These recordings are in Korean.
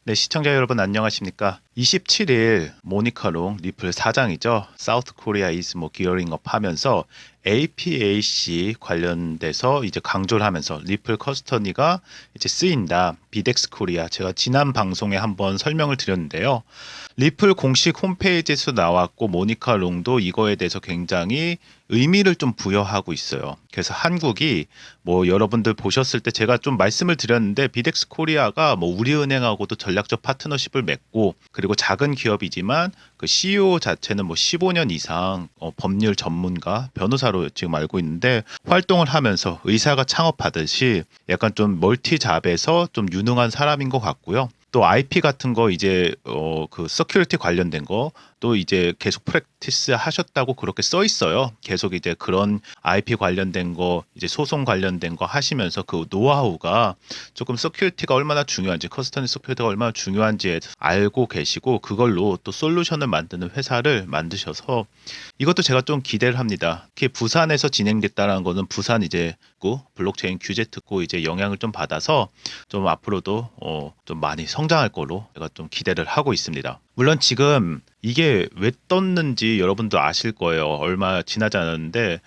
네, 시청자 여러분 안녕하십니까? 27일 모니카롱 리플 사장이죠. 사우스 코리아 이즈 뭐 기어링업 하면서 APAC 관련돼서 이제 강조를 하면서 리플 커스터디가 이제 쓰인다. 비덱스 코리아 제가 지난 방송에 한번 설명을 드렸는데요. 리플 공식 홈페이지에서 나왔고 모니카롱도 이거에 대해서 굉장히 의미를 좀 부여하고 있어요. 그래서 한국이 뭐 여러분들 보셨을 때 제가 좀 말씀을 드렸는데 비덱스 코리아가 뭐 우리은행하고도 전략적 파트너십을 맺고 그리고 작은 기업이지만 그 CEO 자체는 뭐 15년 이상 법률 전문가 변호사로 지금 알고 있는데 활동을 하면서 의사가 창업하듯이 약간 좀 멀티 잡에서 좀 유능한 사람인 것 같고요. 또 IP 같은 거 이제 그 서큐리티 관련된 거 또 이제 계속 프랙티스 하셨다고 그렇게 써 있어요. 계속 이제 그런 IP 관련된 거 이제 소송 관련된 거 하시면서 그 노하우가 조금 서큐리티가 얼마나 중요한지 커스터디 서큐리티가 얼마나 중요한지 알고 계시고 그걸로 또 솔루션을 만드는 회사를 만드셔서 이것도 제가 좀 기대를 합니다. 특히 부산에서 진행됐다는 거는 부산 이제 블록체인 규제 특구 이제 영향을 좀 받아서 좀 앞으로도 좀 많이 성장할 거로 제가 좀 기대를 하고 있습니다. 물론 지금 이게 왜 떴는지 여러분도 아실 거예요. 얼마 지나지 않았는데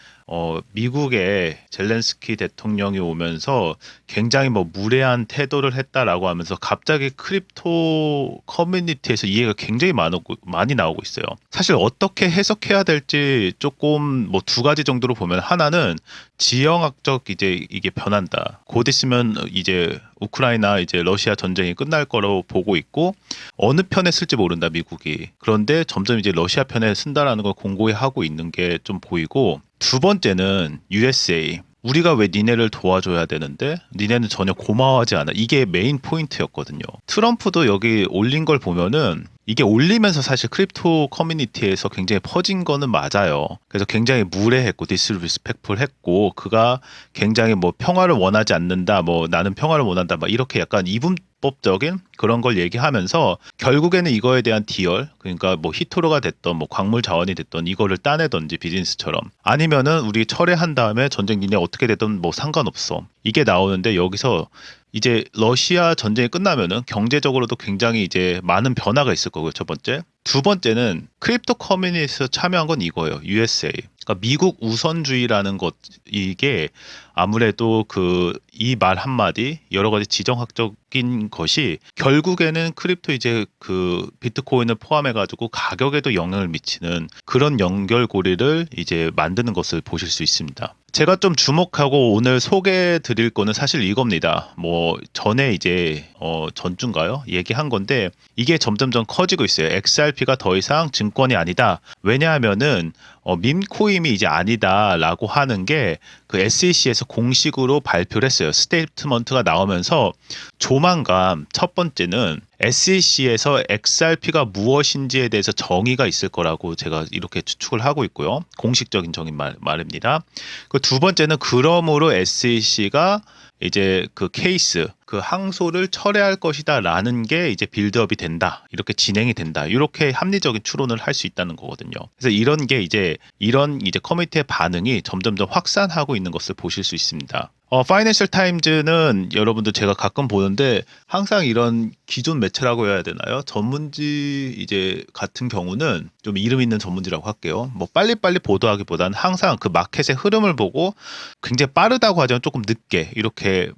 미국의 젤렌스키 대통령이 오면서 굉장히 뭐 무례한 태도를 했다라고 하면서 갑자기 크립토 커뮤니티에서 이해가 굉장히 많이 나오고 있어요. 사실 어떻게 해석해야 될지 조금 뭐 두 가지 정도로 보면 하나는 지형학적 이제 이게 변한다. 곧 있으면 이제 우크라이나 이제 러시아 전쟁이 끝날 거로 보고 있고 어느 편에 쓸지 모른다 미국이. 그런데 점점 이제 러시아 편에 쓴다라는 걸 공고히 하고 있는 게 좀 보이고 두 번째는 USA. 우리가 왜 니네를 도와줘야 되는데 니네는 전혀 고마워하지 않아. 이게 메인 포인트였거든요. 트럼프도 여기 올린 걸 보면은 이게 올리면서 사실 크립토 커뮤니티에서 굉장히 퍼진 거는 맞아요. 그래서 굉장히 무례했고 디스리스펙트풀 했고 그가 굉장히 뭐 평화를 원하지 않는다. 뭐 나는 평화를 원한다. 막 이렇게 약간 이분법적인 그런 걸 얘기하면서 결국에는 이거에 대한 디얼 그러니까 뭐 히토로가 됐던 뭐 광물 자원이 됐던 이거를 따내던지 비즈니스처럼 아니면은 우리 철회한 다음에 전쟁 니네 어떻게 되든 뭐 상관없어. 이게 나오는데 여기서 이제 러시아 전쟁이 끝나면은 경제적으로도 굉장히 이제 많은 변화가 있을 거고요. 첫 번째. 두 번째는 크립토 커뮤니티에서 참여한 건 이거예요. USA. 그러니까 미국 우선주의라는 것 이게 아무래도 그 이 말 한마디 여러 가지 지정학적인 것이 결국에는 크립토 이제 그 비트코인을 포함해 가지고 가격에도 영향을 미치는 그런 연결고리를 이제 만드는 것을 보실 수 있습니다. 제가 좀 주목하고 오늘 소개해 드릴 거는 사실 이겁니다. 뭐 전에 이제 전주인가요? 얘기한 건데 이게 점점점 커지고 있어요. XRP가 더 이상 증권이 아니다. 왜냐하면은 밈코인이 이제 아니다라고 하는 게 그 SEC에서 공식으로 발표를 했어요. 스테이트먼트가 나오면서 조만간 첫 번째는 SEC에서 XRP가 무엇인지에 대해서 정의가 있을 거라고 제가 이렇게 추측을 하고 있고요. 공식적인 정의 말입니다. 그 두 번째는 그러므로 SEC가 이제 그 케이스, 그 항소를 철회할 것이다라는 게 이제 빌드업이 된다. 이렇게 진행이 된다. 이렇게 합리적인 추론을 할 수 있다는 거거든요. 그래서 이런 게 이제 이런 이제 커뮤니티의 반응이 점점점 확산하고 있는 것을 보실 수 있습니다. 파이낸셜 타임즈는 여러분들 제가 가끔 보는데 항상 이런 기존 매체라고 해야 되나요? 전문지 이제 같은 경우는 좀 이름 있는 전문지라고 할게요. 뭐 빨리빨리 보도하기보다는 항상 그 마켓의 흐름을 보고 굉장히 빠르다고 하지만 조금 늦게 이렇게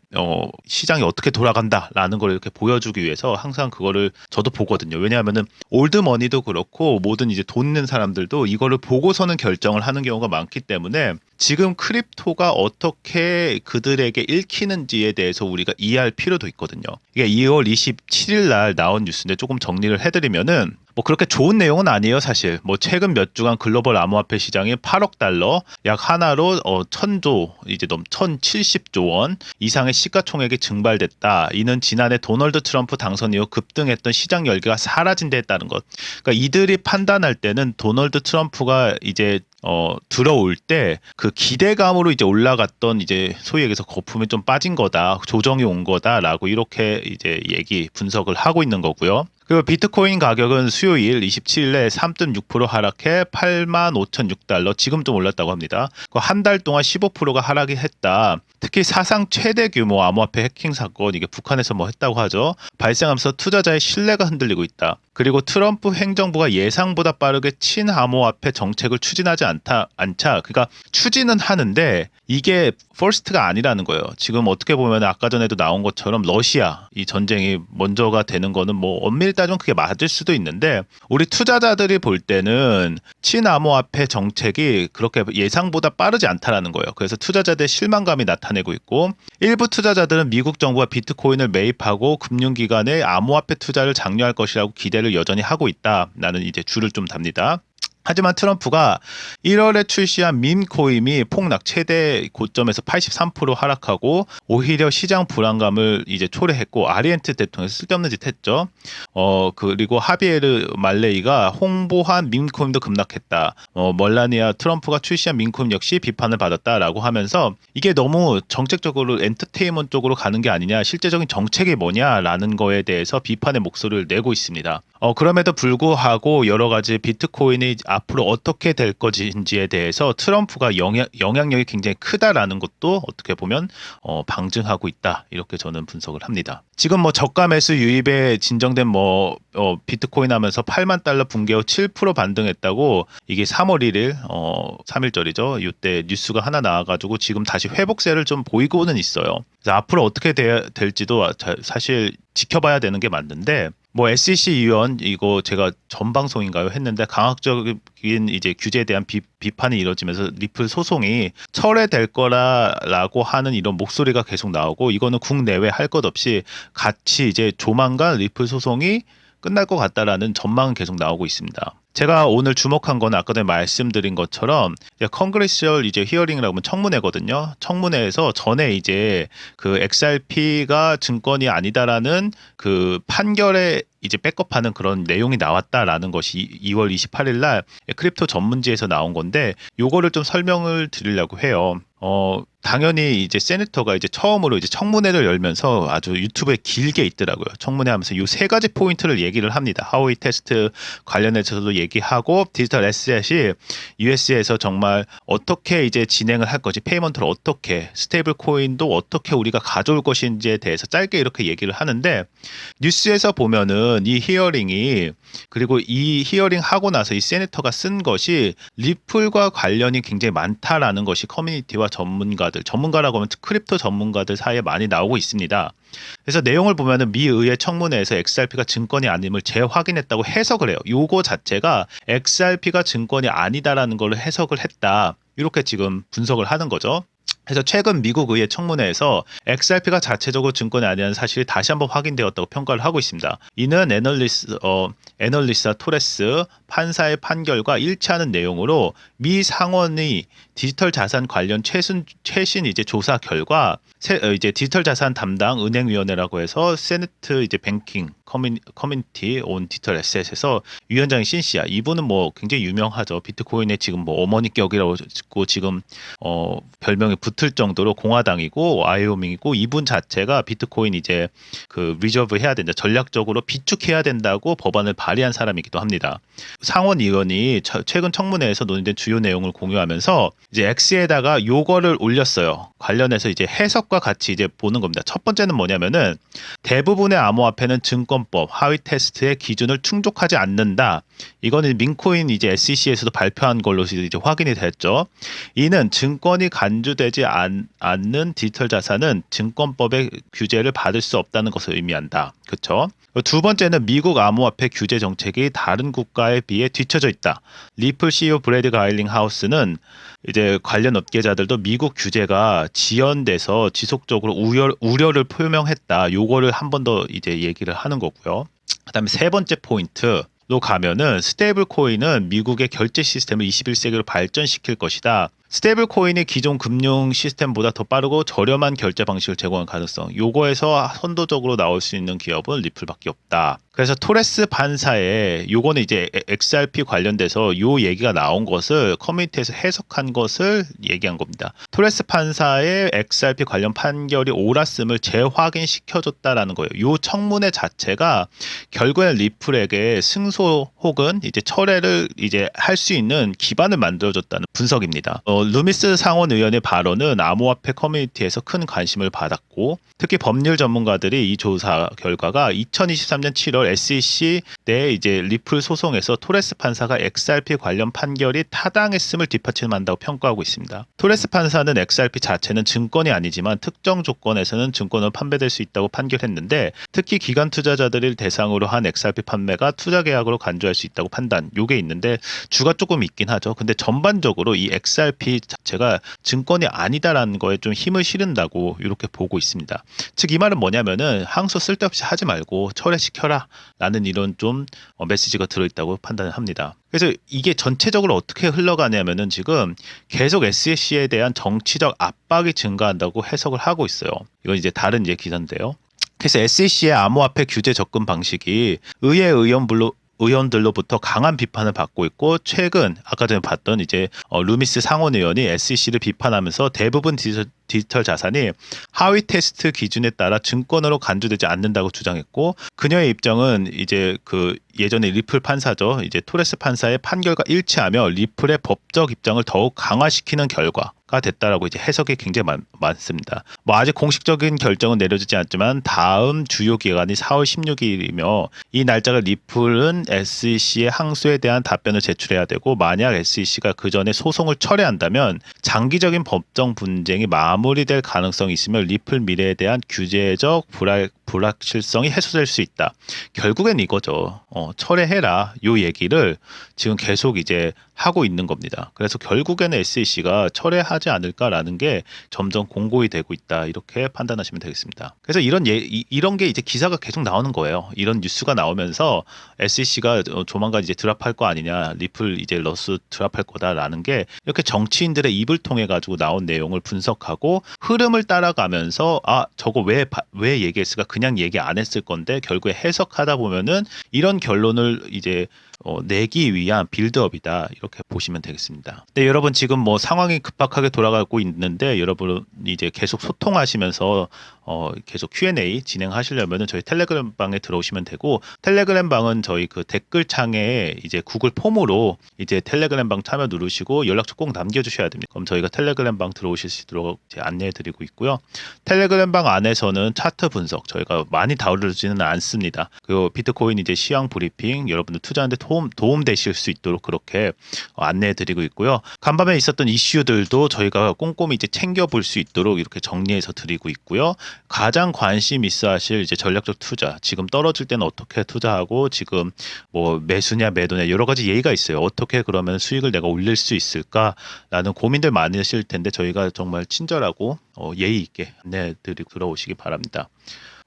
시장이 어떻게 돌아간다라는 걸 이렇게 보여주기 위해서 항상 그거를 저도 보거든요. 왜냐하면은 올드머니도 그렇고 모든 이제 돈 있는 사람들도 이거를 보고서는 결정을 하는 경우가 많기 때문에 지금 크립토가 어떻게 그들에게 읽히는지에 대해서 우리가 이해할 필요도 있거든요. 이게 2월 27일 날 나온 뉴스인데 조금 정리를 해드리면은 뭐 그렇게 좋은 내용은 아니에요, 사실. 뭐 최근 몇 주간 글로벌 암호화폐 시장이 8억 달러, 약 하나로 1000조, 이제 넘 1070조 원 이상의 시가총액이 증발됐다. 이는 지난해 도널드 트럼프 당선 이후 급등했던 시장 열기가 사라진 데에 따른 것. 그러니까 이들이 판단할 때는 도널드 트럼프가 이제 들어올 때 그 기대감으로 이제 올라갔던 이제 소위 얘기해서 거품이 좀 빠진 거다, 조정이 온 거다라고 이렇게 이제 분석을 하고 있는 거고요. 그리고 비트코인 가격은 수요일 27일에 3.6% 하락해 85,006달러, 지금 좀 올랐다고 합니다. 한 달 동안 15%가 하락이 했다. 특히 사상 최대 규모 암호화폐 해킹 사건, 이게 북한에서 뭐 했다고 하죠. 발생하면서 투자자의 신뢰가 흔들리고 있다. 그리고 트럼프 행정부가 예상보다 빠르게 친암호화폐 정책을 추진하지 않자, 그러니까 추진은 하는데 이게 퍼스트가 아니라는 거예요. 지금 어떻게 보면 아까 전에도 나온 것처럼 러시아 이 전쟁이 먼저가 되는 거는 뭐 엄밀히 따지면 그게 맞을 수도 있는데, 우리 투자자들이 볼 때는 친암호화폐 정책이 그렇게 예상보다 빠르지 않다라는 거예요. 그래서 투자자들의 실망감이 나타내고 있고, 일부 투자자들은 미국 정부가 비트코인을 매입하고 금융기관에 암호화폐 투자를 장려할 것이라고 기대를 여전히 하고 있다라는 이제 줄을 좀 답니다. 하지만 트럼프가 1월에 출시한 밈코인이 폭락, 최대 고점에서 83% 하락하고 오히려 시장 불안감을 이제 초래했고, 아리엔트 대통령이 쓸데없는 짓 했죠. 그리고 하비에르 말레이가 홍보한 밈코인도 급락했다. 멜라니아 트럼프가 출시한 밈코인 역시 비판을 받았다라고 하면서 이게 너무 정책적으로 엔터테인먼트 쪽으로 가는 게 아니냐, 실제적인 정책이 뭐냐라는 거에 대해서 비판의 목소리를 내고 있습니다. 그럼에도 불구하고 여러 가지 비트코인이 앞으로 어떻게 될 것인지에 대해서 트럼프가 영향력이 굉장히 크다라는 것도 어떻게 보면 방증하고 있다, 이렇게 저는 분석을 합니다. 지금 뭐 저가 매수 유입에 진정된 비트코인 하면서 8만 달러 붕괴 후 7% 반등했다고, 이게 3월 1일 3일절이죠. 이때 뉴스가 하나 나와가지고 지금 다시 회복세를 좀 보이고는 있어요. 그래서 앞으로 어떻게 될지도 사실 지켜봐야 되는 게 맞는데, 뭐 SEC 위원 이거 제가 전 방송인가요 했는데 강압적인 이제 규제에 대한 비판이 이뤄지면서 리플 소송이 철회될 거라고 하는 이런 목소리가 계속 나오고, 이거는 국내외 할 것 없이 같이 이제 조만간 리플 소송이 끝날 것 같다라는 전망은 계속 나오고 있습니다. 제가 오늘 주목한 건 아까 전에 말씀드린 것처럼 컨그레시얼 이제 히어링이라고 하면 청문회거든요. 청문회에서 전에 이제 그 XRP가 증권이 아니다라는 그 판결에 이제 백업하는 그런 내용이 나왔다라는 것이 2월 28일 날 크립토 전문지에서 나온 건데, 요거를 좀 설명을 드리려고 해요. 당연히 이제 세네터가 이제 처음으로 이제 청문회를 열면서 아주 유튜브에 길게 있더라고요. 청문회 하면서 요 세 가지 포인트를 얘기를 합니다. 하워이 테스트 관련해서도 얘기하고, 디지털 에셋이 US에서 정말 어떻게 이제 진행을 할 거지, 페이먼트를 어떻게, 스테이블 코인도 어떻게 우리가 가져올 것인지에 대해서 짧게 이렇게 얘기를 하는데, 뉴스에서 보면은 이 히어링이, 그리고 이 히어링 하고 나서 이 세네터가 쓴 것이 리플과 관련이 굉장히 많다라는 것이 커뮤니티와 전문가라고 하면 크립토 전문가들 사이에 많이 나오고 있습니다. 그래서 내용을 보면은 미 의회 청문회에서 XRP가 증권이 아님을 재확인했다고 해석을 해요. 요거 자체가 XRP가 증권이 아니다라는 걸 해석을 했다, 이렇게 지금 분석을 하는 거죠. 그래서 최근 미국 의회 청문회에서 XRP가 자체적으로 증권이 아니라는 사실이 다시 한번 확인되었다고 평가를 하고 있습니다. 이는 애널리스트 토레스 판사의 판결과 일치하는 내용으로 미 상원이 디지털 자산 관련 최신 이제 조사 결과 이제 디지털 자산 담당 은행위원회라고 해서 세네트 이제 뱅킹 커뮤니티 온 디지털 에셋에서 위원장이 신씨야. 이분은 뭐 굉장히 유명하죠. 비트코인의 지금 뭐 어머니 격이라고 지금 별명이 붙을 정도로 공화당이고 와이오밍이고, 이분 자체가 비트코인 이제 그 리저브 해야 된다, 전략적으로 비축해야 된다고 법안을 발의한 사람이기도 합니다. 상원 의원이 최근 청문회에서 논의된 주요 내용을 공유하면서 이제 X에다가 요거를 올렸어요. 관련해서 이제 해석과 같이 이제 보는 겁니다. 첫 번째는 뭐냐면은, 대부분의 암호화폐는 증권법 하위 테스트의 기준을 충족하지 않는다. 이거는 민코인 이제 SEC에서도 발표한 걸로 이제 확인이 됐죠. 이는 증권이 간주되지 않는 디지털 자산은 증권법의 규제를 받을 수 없다는 것을 의미한다. 그렇죠? 두 번째는 미국 암호화폐 규제 정책이 다른 국가에 비해 뒤처져 있다. 리플 CEO 브래드 가일링 하우스는 이제 관련 업계자들도 미국 규제가 지연돼서 지속적으로 우려를 표명했다. 요거를 한 번 더 이제 얘기를 하는 거고요. 그다음에 세 번째 포인트로 가면은, 스테이블 코인은 미국의 결제 시스템을 21세기로 발전시킬 것이다. 스테이블 코인이 기존 금융 시스템보다 더 빠르고 저렴한 결제 방식을 제공할 가능성. 요거에서 선도적으로 나올 수 있는 기업은 리플밖에 없다. 그래서 토레스 판사의 요거는 이제 XRP 관련돼서 요 얘기가 나온 것을 커뮤니티에서 해석한 것을 얘기한 겁니다. 토레스 판사의 XRP 관련 판결이 옳았음을 재확인시켜줬다라는 거예요. 요 청문회 자체가 결국에는 리플에게 승소 혹은 이제 철회를 이제 할 수 있는 기반을 만들어줬다는 분석입니다. 루미스 상원 의원의 발언은 암호화폐 커뮤니티에서 큰 관심을 받았고 특히 법률 전문가들이 이 조사 결과가 2023년 7월 SEC 내 이제 리플 소송에서 토레스 판사가 XRP 관련 판결이 타당했음을 뒷받침한다고 평가하고 있습니다. 토레스 판사는 XRP 자체는 증권이 아니지만 특정 조건에서는 증권으로 판매될 수 있다고 판결했는데 특히 기관 투자자들을 대상으로 한 XRP 판매가 투자 계약으로 간주할 수 있다고 판단. 요게 있는데 주가 조금 있긴 하죠. 근데 전반적으로 이 XRP 자체가 증권이 아니다라는 거에 좀 힘을 실은다고 이렇게 보고 있습니다. 즉 이 말은 뭐냐면은 항소 쓸데없이 하지 말고 철회시켜라 라는 이런 좀 메시지가 들어있다고 판단을 합니다. 그래서 이게 전체적으로 어떻게 흘러가냐면은 지금 계속 SEC에 대한 정치적 압박이 증가한다고 해석을 하고 있어요. 이건 이제 다른 이제 기사인데요. 그래서 SEC의 암호화폐 규제 접근 방식이 의회 의원들로부터 강한 비판을 받고 있고 최근 아까 전에 봤던 이제 루미스 상원 의원이 SEC를 비판하면서 대부분 디지털 자산이 하위 테스트 기준에 따라 증권으로 간주되지 않는다고 주장했고 그녀의 입장은 이제 그 예전에 리플 판사죠. 이제 토레스 판사의 판결과 일치하며 리플의 법적 입장을 더욱 강화시키는 결과가 됐다라고 이제 해석이 굉장히 많습니다. 뭐 아직 공식적인 결정은 내려지지 않지만 다음 주요 기간이 4월 16일이며 이 날짜가 리플은 SEC의 항소에 대한 답변을 제출해야 되고 만약 SEC가 그 전에 소송을 철회한다면 장기적인 법정 분쟁이 마무리될 가능성이 있으며 리플 미래에 대한 규제적 불확실성이 해소될 수 있다. 결국엔 이거죠. 철회해라. 요 얘기를 지금 계속 이제 하고 있는 겁니다. 그래서 결국에는 SEC가 철회하지 않을까라는 게 점점 공고히 되고 있다. 이렇게 판단하시면 되겠습니다. 그래서 이런 게 이제 기사가 계속 나오는 거예요. 이런 뉴스가 나오면서 SEC가 조만간 이제 드랍할 거 아니냐, 리플 이제 러스 드랍할 거다라는 게 이렇게 정치인들의 입을 통해 가지고 나온 내용을 분석하고 흐름을 따라가면서 저거 왜 얘기했을까? 그냥 얘기 안 했을 건데 결국에 해석하다 보면은 이런 결론을 이제 내기 위한 빌드업이다 이렇게 보시면 되겠습니다. 네, 여러분 지금 뭐 상황이 급박하게 돌아가고 있는데 여러분 이제 계속 소통하시면서 계속 Q&A 진행하시려면은 저희 텔레그램 방에 들어오시면 되고 텔레그램 방은 저희 그 댓글 창에 이제 구글 폼으로 이제 텔레그램 방 참여 누르시고 연락처 꼭 남겨주셔야 됩니다. 그럼 저희가 텔레그램 방 들어오실 수 있도록 안내해드리고 있고요. 텔레그램 방 안에서는 차트 분석 저희가 많이 다루지는 않습니다. 그리고 비트코인 이제 시황 브리핑 여러분들 투자하는데 도움 되실 수 있도록 그렇게 안내해드리고 있고요. 간밤에 있었던 이슈들도 저희가 꼼꼼히 이제 챙겨볼 수 있도록 이렇게 정리해서 드리고 있고요. 가장 관심 있어 하실 이제 전략적 투자 지금 떨어질 때는 어떻게 투자하고 지금 뭐 매수냐 매도냐 여러 가지 예의가 있어요. 어떻게 그러면 수익을 내가 올릴 수 있을까라는 고민들 많으실 텐데 저희가 정말 친절하고 예의 있게 안내해드리고 들어오시기 바랍니다.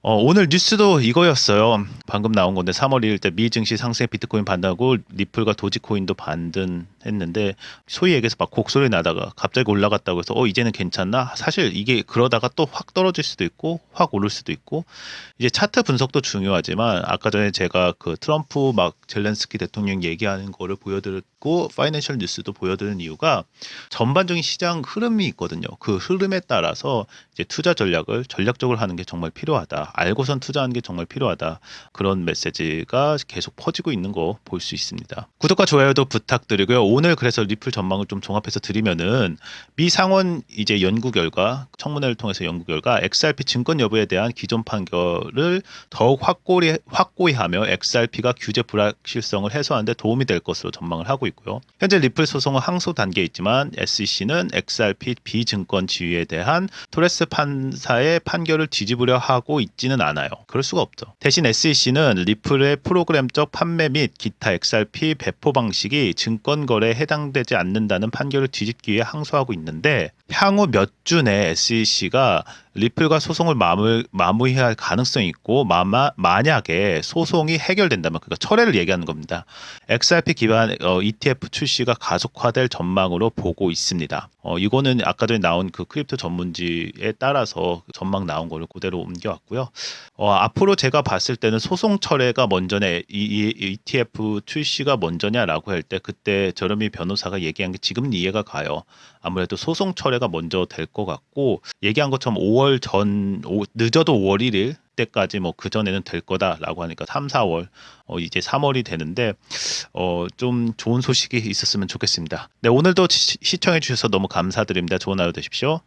오늘 뉴스도 이거였어요. 방금 나온 건데 3월 1일 때 미 증시 상승 비트코인 반등하고 리플과 도지코인도 반등했는데 소위 얘기해서 막 곡소리 나다가 갑자기 올라갔다고 해서 이제는 괜찮나? 사실 이게 그러다가 또 확 떨어질 수도 있고 확 오를 수도 있고 이제 차트 분석도 중요하지만 아까 전에 제가 그 트럼프 막 젤렌스키 대통령 얘기하는 거를 보여드렸고 파이낸셜 뉴스도 보여드리는 이유가 전반적인 시장 흐름이 있거든요. 그 흐름에 따라서 이제 투자 전략을 전략적으로 하는 게 정말 필요하다. 알고선 투자하는 게 정말 필요하다. 그런 메시지가 계속 퍼지고 있는 거 볼 수 있습니다. 구독과 좋아요도 부탁드리고요. 오늘 그래서 리플 전망을 좀 종합해서 드리면은 미 상원 이제 연구 결과 청문회를 통해서 연구 결과 XRP 증권 여부에 대한 기존 판결을 더욱 확고히 하며 XRP가 규제 불확실성을 해소하는 데 도움이 될 것으로 전망을 하고 있고요. 현재 리플 소송은 항소 단계에 있지만 SEC는 XRP 비증권 지위에 대한 토레스 판사의 판결을 뒤집으려 하고 있지는 않아요. 그럴 수가 없죠. 대신 SEC는 리플의 프로그램적 판매 및 기타 XRP 배포 방식이 증권 거래에 해당되지 않는다는 판결을 뒤집기 위해 항소하고 있는데 향후 몇 주 내에 SEC가 리플과 소송을 마무리해야 할 가능성이 있고 만약에 소송이 해결된다면 그러니까 철회를 얘기하는 겁니다. XRP 기반 ETF 출시가 가속화될 전망으로 보고 있습니다. 이거는 아까 전에 나온 그 크립토 전문지에 따라서 전망 나온 거를 그대로 옮겨왔고요. 앞으로 제가 봤을 때는 소송 철회가 먼저냐, 이 ETF 출시가 먼저냐라고 할 때 그때 저렴이 변호사가 얘기한 게 지금 이해가 가요. 아무래도 소송 철회가 먼저 될 것 같고 얘기한 것처럼 5월 늦어도 5월 1일 때까지 뭐 그 전에는 될 거다라고 하니까 3, 4월 이제 3월이 되는데 좀 좋은 소식이 있었으면 좋겠습니다. 네, 오늘도 시청해 주셔서 너무 감사드립니다. 좋은 하루 되십시오.